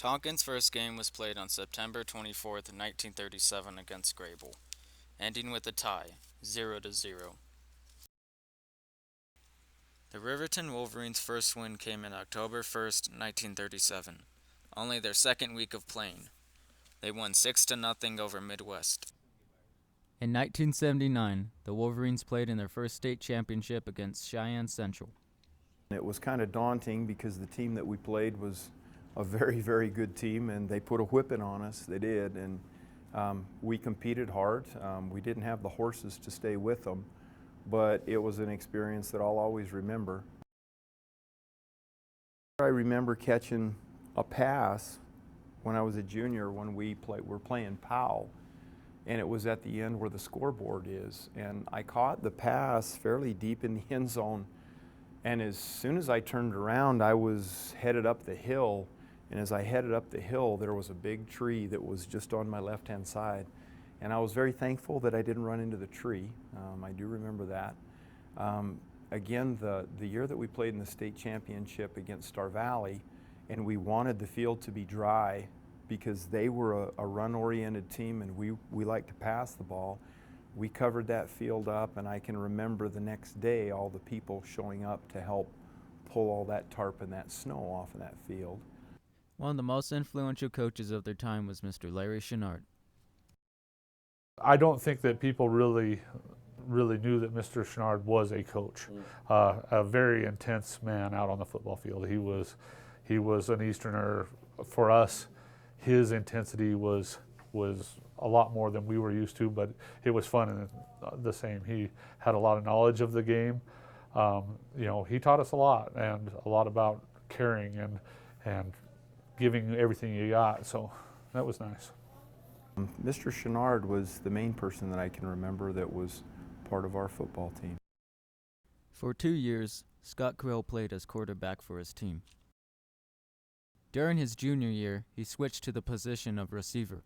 Tonkin's first game was played on September 24th, 1937 against Grable, ending with a tie, 0-0. The Riverton Wolverines' first win came in October 1st, 1937, only their second week of playing. They won 6-0 over Midwest. In 1979, the Wolverines played in their first state championship against Cheyenne Central. It was kind of daunting because the team that we played was a very, very good team, and they put a whipping on us. They did, and we competed hard. We didn't have the horses to stay with them, but it was an experience that I'll always remember. I remember catching a pass when I was a junior when we were playing Powell, and it was at the end where the scoreboard is, and I caught the pass fairly deep in the end zone, and as soon as I turned around, I was headed up the hill, and as I headed up the hill, there was a big tree that was just on my left-hand side, and I was very thankful that I didn't run into the tree. I do remember that. Again, the year that we played in the state championship against Star Valley, and we wanted the field to be dry because they were a run-oriented team and we like to pass the ball. We covered that field up, and I can remember the next day all the people showing up to help pull all that tarp and that snow off of that field. One of the most influential coaches of their time was Mr. Larry Chenard. I don't think that people really knew that Mr. Chenard was a coach. A very intense man out on the football field. He was an Easterner. For us, his intensity was a lot more than we were used to, but it was fun and the same. He had a lot of knowledge of the game. He taught us a lot, and a lot about caring and giving everything you got, so that was nice. Mr. Chenard was the main person that I can remember that was part of our football team. For 2 years, Scott Quill played as quarterback for his team. During his junior year, he switched to the position of receiver.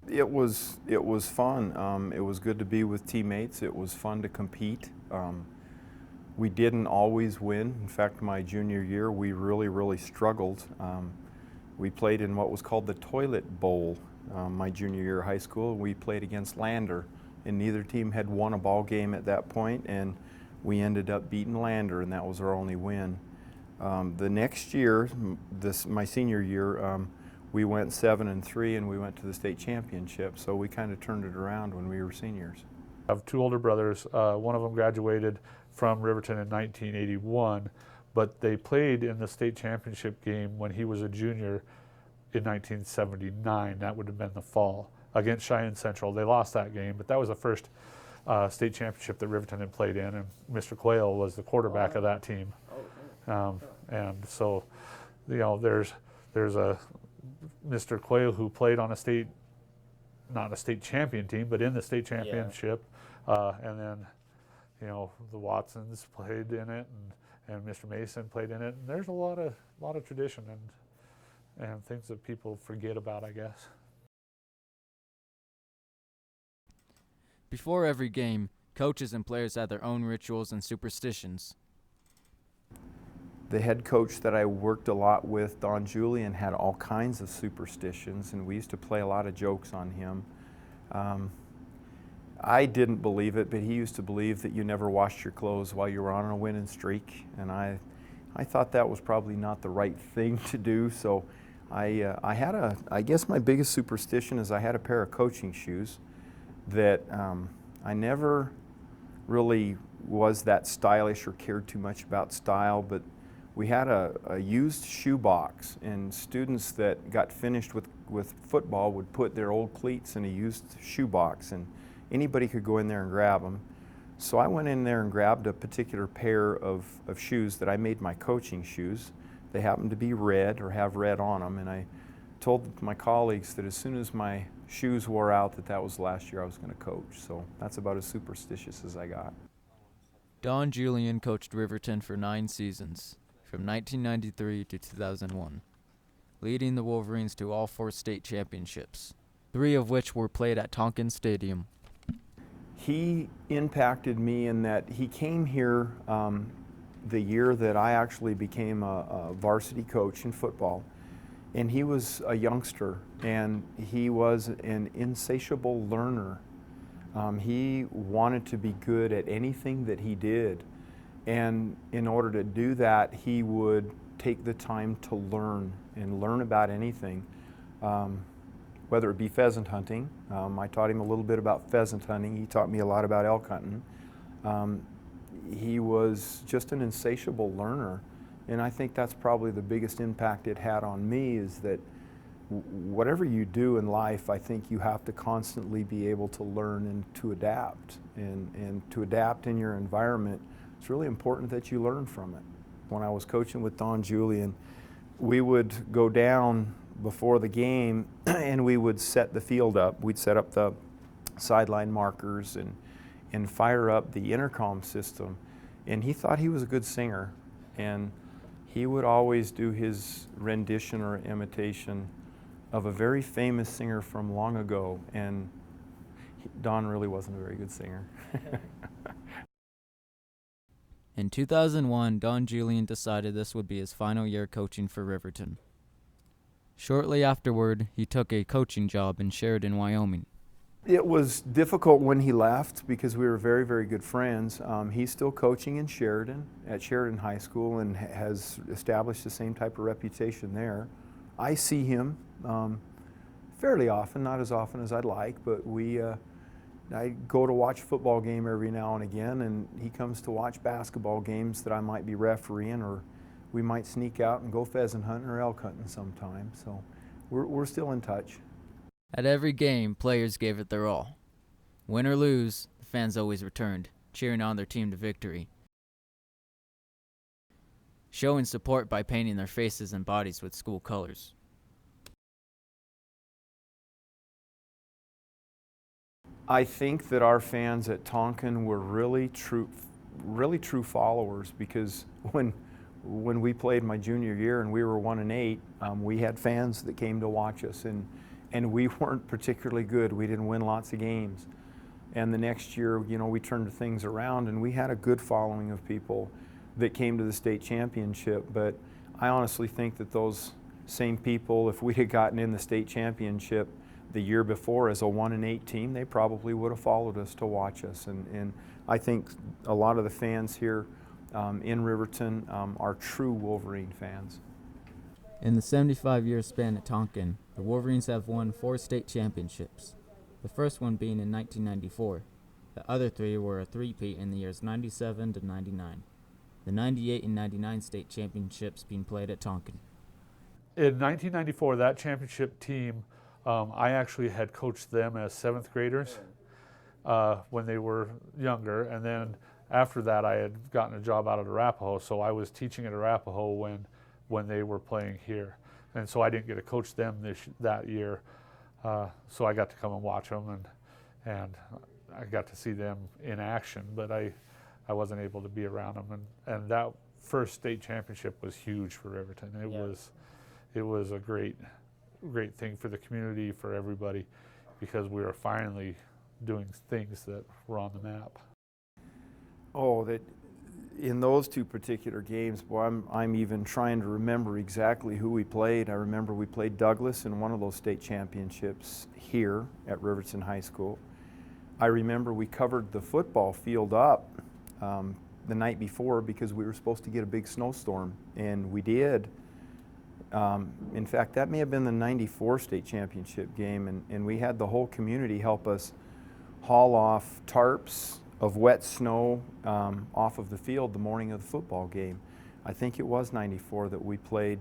It was fun. It was good to be with teammates. It was fun to compete. We didn't always win. In fact, my junior year, we really struggled. We played in what was called the Toilet Bowl. My junior year of high school, we played against Lander, and neither team had won a ball game at that point, and we ended up beating Lander, and that was our only win. The next year, my senior year, we went 7-3, and we went to the state championship, so we kind of turned it around when we were seniors. I have two older brothers. One of them graduated from Riverton in 1981, but they played in the state championship game when he was a junior in 1979. That would have been the fall, against Cheyenne Central. They lost that game, but that was the first state championship that Riverton had played in, and Mr. Quayle was the quarterback of that team. And so, there's a Mr. Quayle who played on not a state champion team, but in the state championship, and then, the Watsons played in it, and Mr. Mason played in it, and there's a lot of tradition and things that people forget about, I guess. Before every game, coaches and players had their own rituals and superstitions. The head coach that I worked a lot with, Don Julian, had all kinds of superstitions, and we used to play a lot of jokes on him. I didn't believe it, but he used to believe that you never washed your clothes while you were on a winning streak, and I thought that was probably not the right thing to do, so I guess my biggest superstition is I had a pair of coaching shoes that I never really was that stylish or cared too much about style, but we had a used shoe box, and students that got finished with football would put their old cleats in a used shoe box, and anybody could go in there and grab them. So I went in there and grabbed a particular pair of shoes that I made my coaching shoes. They happened to be red or have red on them, and I told my colleagues that as soon as my shoes wore out that was the last year I was going to coach. So that's about as superstitious as I got. Don Julian coached Riverton for 9 seasons, from 1993 to 2001, leading the Wolverines to all 4 state championships, 3 of which were played at Tonkin Stadium. He impacted me in that he came here the year that I actually became a varsity coach in football. And he was a youngster, and he was an insatiable learner. He wanted to be good at anything that he did. And in order to do that, he would take the time to learn and learn about anything, whether it be pheasant hunting. I taught him a little bit about pheasant hunting. He taught me a lot about elk hunting. He was just an insatiable learner. And I think that's probably the biggest impact it had on me, is that whatever you do in life, I think you have to constantly be able to learn and to adapt. And to adapt in your environment, it's really important that you learn from it. When I was coaching with Don Julian, we would go down before the game and we would set the field up. We'd set up the sideline markers and fire up the intercom system. And he thought he was a good singer. And he would always do his rendition or imitation of a very famous singer from long ago, and Don really wasn't a very good singer. In 2001, Don Julian decided this would be his final year coaching for Riverton. Shortly afterward, he took a coaching job in Sheridan, Wyoming. It was difficult when he left because we were very, very good friends. He's still coaching in Sheridan, at Sheridan High School, and has established the same type of reputation there. I see him fairly often, not as often as I'd like, but I go to watch a football game every now and again, and he comes to watch basketball games that I might be refereeing, or we might sneak out and go pheasant hunting or elk hunting sometime. So we're still in touch. At every game, players gave it their all. Win or lose, the fans always returned, cheering on their team to victory, showing support by painting their faces and bodies with school colors. I think that our fans at Tonkin were really true followers, because when we played my junior year and we were 1-8, we had fans that came to watch us, and we weren't particularly good. We didn't win lots of games. And the next year, we turned things around, and we had a good following of people that came to the state championship. But I honestly think that those same people, if we had gotten in the state championship the year before as a 1-8 team, they probably would have followed us to watch us. And I think a lot of the fans here in Riverton are true Wolverine fans. In the 75-year span at Tonkin, the Wolverines have won 4 state championships, the first one being in 1994. The other 3 were a three-peat in the years 97 to 99. The 98 and 99 state championships being played at Tonkin. In 1994, that championship team, I actually had coached them as 7th graders when they were younger, and then after that I had gotten a job out at Arapahoe, so I was teaching at Arapahoe when they were playing here. And so I didn't get to coach them that year, so I got to come and watch them, and I got to see them in action, but I wasn't able to be around them. And that first state championship was huge for Riverton. It was a great thing for the community, for everybody, because we were finally doing things that were on the map. Oh, that in those 2 particular games, boy, I'm even trying to remember exactly who we played. I remember we played Douglas in one of those state championships here at Riverton High School. I remember we covered the football field up the night before because we were supposed to get a big snowstorm, and we did. In fact, that may have been the 94 state championship game, and we had the whole community help us haul off tarps of wet snow off of the field the morning of the football game. I think it was 94 that we played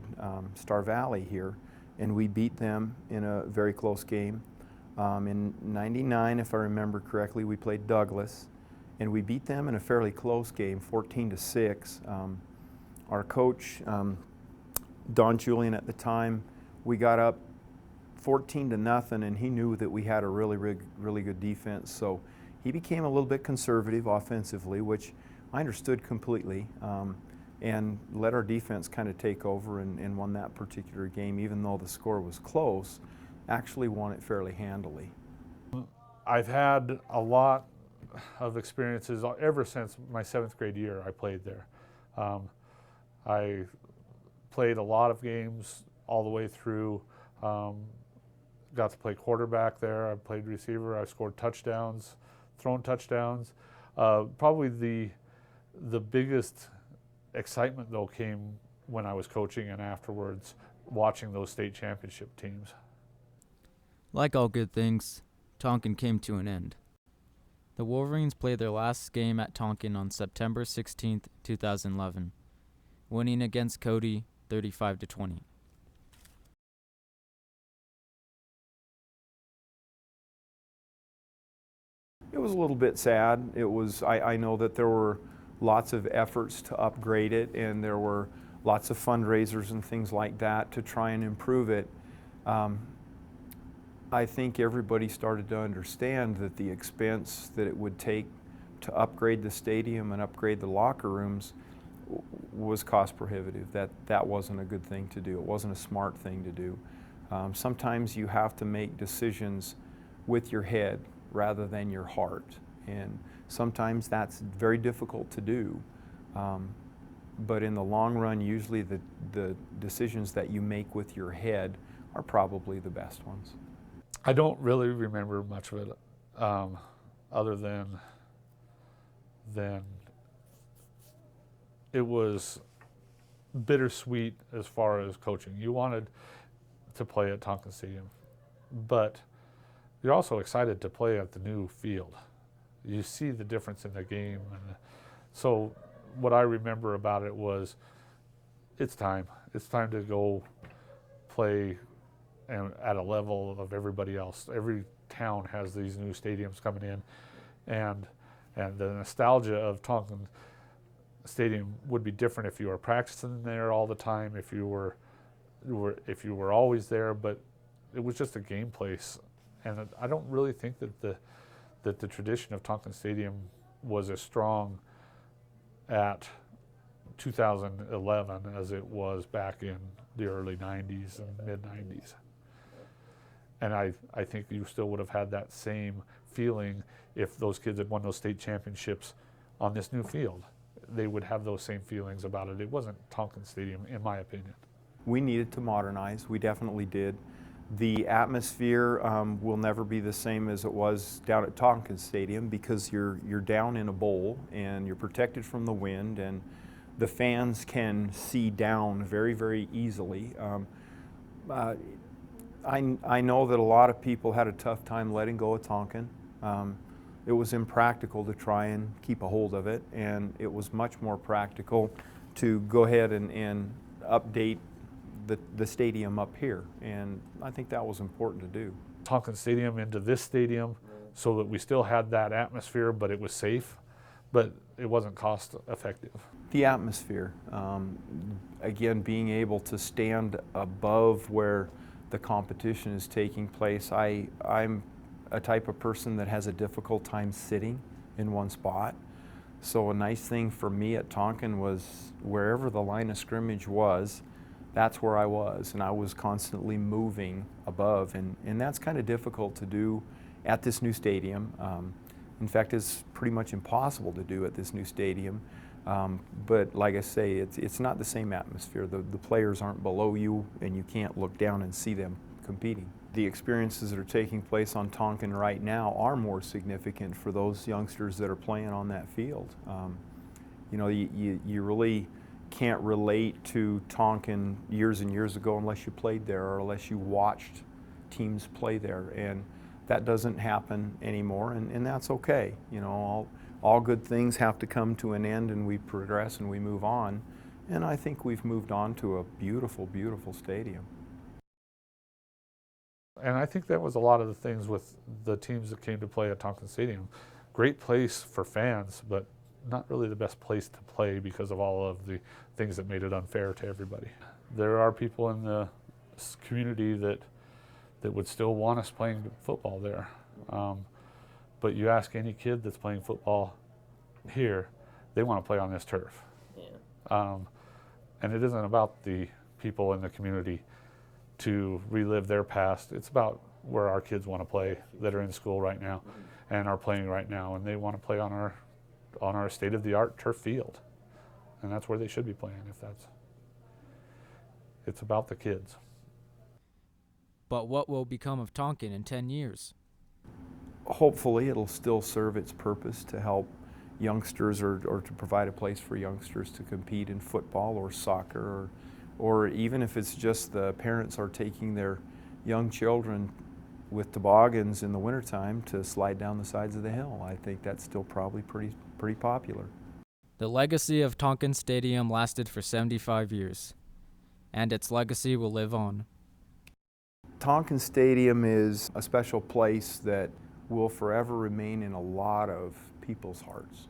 Star Valley here, and we beat them in a very close game. In 99, if I remember correctly, we played Douglas, and we beat them in a fairly close game, 14-6. Our coach, Don Julian at the time, we got up 14-0, and he knew that we had a really good defense, so he became a little bit conservative offensively, which I understood completely, and let our defense kind of take over and won that particular game, even though the score was close. Actually won it fairly handily. I've had a lot of experiences ever since my 7th grade year I played there. I played a lot of games all the way through. Got to play quarterback there. I played receiver. I scored touchdowns, thrown touchdowns. Probably the biggest excitement though came when I was coaching and afterwards watching those state championship teams. Like all good things, Tonkin came to an end. The Wolverines played their last game at Tonkin on September 16th, 2011, winning against Cody 35-20. It was a little bit sad. I know that there were lots of efforts to upgrade it, and there were lots of fundraisers and things like that to try and improve it. I think everybody started to understand that the expense that it would take to upgrade the stadium and upgrade the locker rooms was cost prohibitive. That wasn't a good thing to do. It wasn't a smart thing to do. Sometimes you have to make decisions with your head rather than your heart, and sometimes that's very difficult to do. But in the long run, usually the decisions that you make with your head are probably the best ones. I don't really remember much of it, other than it was bittersweet as far as coaching. You wanted to play at Tonkin Stadium, but you're also excited to play at the new field. You see the difference in the game, and so what I remember about it was, it's time. It's time to go play and at a level of everybody else. Every town has these new stadiums coming in, and the nostalgia of Tonkin Stadium would be different if you were practicing there all the time, if you were always there. But it was just a game place, and I don't really think that the tradition of Tonkin Stadium was as strong at 2011 as it was back in the early 90s and mid 90s. And I think you still would have had that same feeling if those kids had won those state championships on this new field. They would have those same feelings about it. It wasn't Tonkin Stadium, in my opinion. We needed to modernize. We definitely did. The atmosphere will never be the same as it was down at Tonkin Stadium, because you're down in a bowl and you're protected from the wind, and the fans can see down very, very easily. I know that a lot of people had a tough time letting go of Tonkin. It was impractical to try and keep a hold of it, and it was much more practical to go ahead and update the stadium up here, and I think that was important to do. Tonkin Stadium into this stadium so that we still had that atmosphere, but it was safe, but it wasn't cost effective. The atmosphere, again, being able to stand above where the competition is taking place. I'm a type of person that has a difficult time sitting in one spot. So a nice thing for me at Tonkin was wherever the line of scrimmage was, that's where I was, and I was constantly moving above, and that's kind of difficult to do at this new stadium. In fact, it's pretty much impossible to do at this new stadium. But like I say, it's not the same atmosphere. The players aren't below you, and you can't look down and see them competing. The experiences that are taking place on Tonkin right now are more significant for those youngsters that are playing on that field. You know, you really can't relate to Tonkin years and years ago unless you played there or unless you watched teams play there, and that doesn't happen anymore, and that's okay. You know, all good things have to come to an end, and we progress and we move on, and I think we've moved on to a beautiful, beautiful stadium. And I think that was a lot of the things with the teams that came to play at Tonkin Stadium. Great place for fans, but not really the best place to play because of all of the things that made it unfair to everybody. There are people in the community that would still want us playing football there. But you ask any kid that's playing football here, they want to play on this turf. Yeah. And it isn't about the people in the community to relive their past. It's about where our kids want to play that are in school right now and are playing right now, and they want to play on our state-of-the-art turf field. And that's where they should be playing. It's about the kids. But what will become of Tonkin in 10 years? Hopefully it'll still serve its purpose to help youngsters or to provide a place for youngsters to compete in football or soccer or even if it's just the parents are taking their young children with toboggans in the wintertime to slide down the sides of the hill. I think that's still probably pretty popular. The legacy of Tonkin Stadium lasted for 75 years, and its legacy will live on. Tonkin Stadium is a special place that will forever remain in a lot of people's hearts.